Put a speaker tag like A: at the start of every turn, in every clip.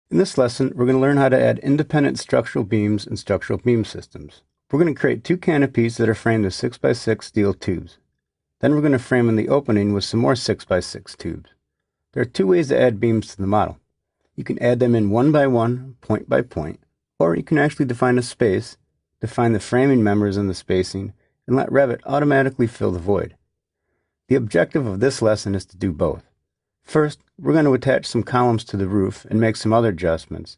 A: In this lesson, we're going to learn how to add independent structural beams and structural beam systems. We're going to create two canopies that are framed with 6x6 steel tubes. Then we're going to frame in the opening with some more 6x6 tubes. There are two ways to add beams to the model. You can add them in one by one, point by point, or you can actually define a space, define the framing members and the spacing, and let Revit automatically fill the void. The objective of this lesson is to do both. First, we're going to attach some columns to the roof and make some other adjustments.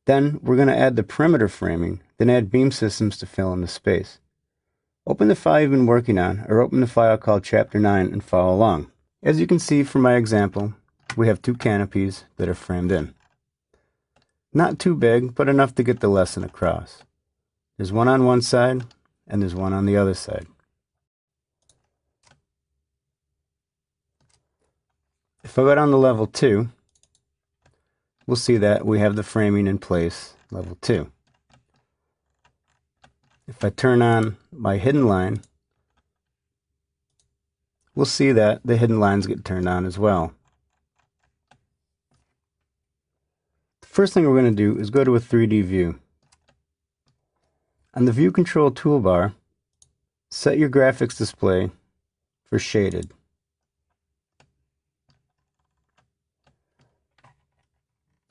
A: Then, we're going to add the perimeter framing, then add beam systems to fill in the space. Open the file you've been working on, or open the file called Chapter 9 and follow along. As you can see from my example, we have two canopies that are framed in. Not too big, but enough to get the lesson across. There's one on one side, and there's one on the other side. If I go down to level 2, we'll see that we have the framing in place, level 2. If I turn on my hidden line, we'll see that the hidden lines get turned on as well. The first thing we're going to do is go to a 3D view. On the View Control toolbar, set your graphics display for shaded.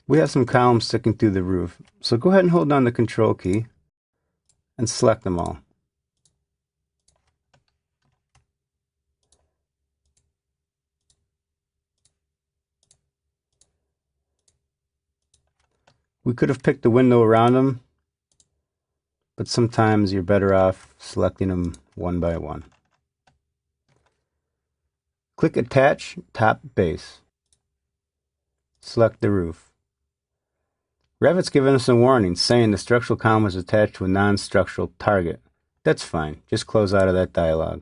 A: We have some columns sticking through the roof, so go ahead and hold down the Control key and select them all. We could have picked a window around them, but sometimes you're better off selecting them one by one. Click Attach Top Base. Select the roof. Revit's given us a warning saying the structural column is attached to a non-structural target. That's fine. Just close out of that dialog.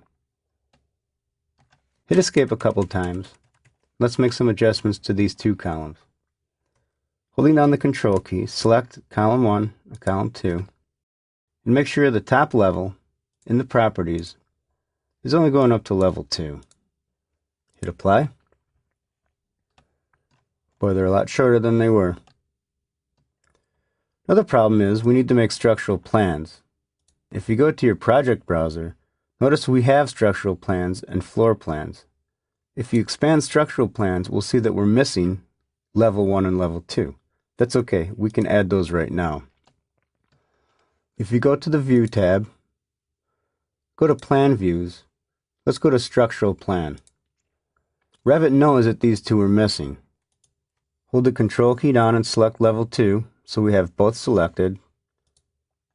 A: Hit Escape a couple times. Let's make some adjustments to these two columns. Holding down the Control key, select Column 1 and Column 2, and make sure the top level in the Properties is only going up to level 2. Hit Apply. Boy, they're a lot shorter than they were. Another problem is we need to make structural plans. If you go to your project browser, notice we have structural plans and floor plans. If you expand structural plans, we'll see that we're missing level 1 and level 2. That's okay, we can add those right now. If you go to the View tab, go to Plan Views, let's go to Structural Plan. Revit knows that these two are missing. Hold the Control key down and select level 2, so we have both selected,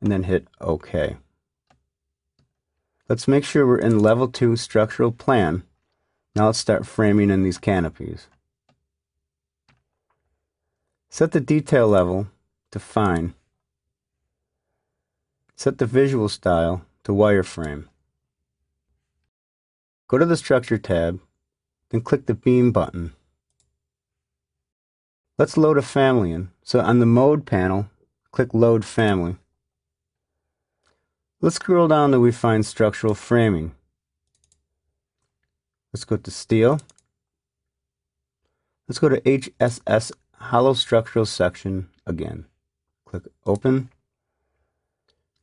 A: and then hit OK. Let's make sure we're in level 2 structural plan. Now let's start framing in these canopies. Set the detail level to Fine. Set the visual style to wireframe. Go to the Structure tab, then click the Beam button. Let's load a family in. So on the Mode panel, click Load Family. Let's scroll down till we find Structural Framing. Let's go to Steel. Let's go to HSS Hollow Structural Section again. Click Open.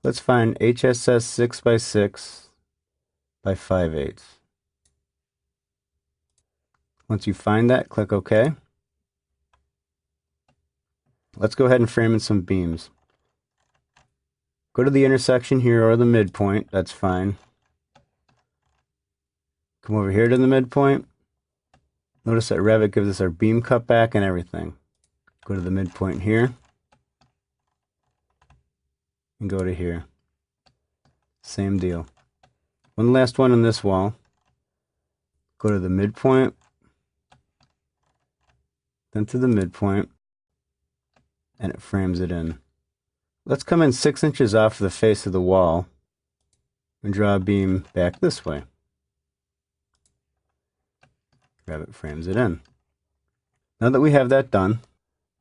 A: Let's find HSS 6x6 by 5/8. Once you find that, click OK. Let's go ahead and frame in some beams. Go to the intersection here or the midpoint, that's fine. Come over here to the midpoint. Notice that Revit gives us our beam cutback and everything. Go to the midpoint here. And go to here. Same deal. One last one on this wall. Go to the midpoint. Then to the midpoint. And it frames it in. Let's come in 6 inches off the face of the wall and draw a beam back this way. Revit frames it in. Now that we have that done,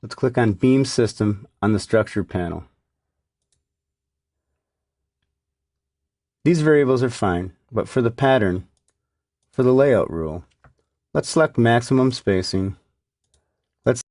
A: let's click on Beam System on the Structure panel. These variables are fine, but for the pattern, for the layout rule, let's select maximum spacing.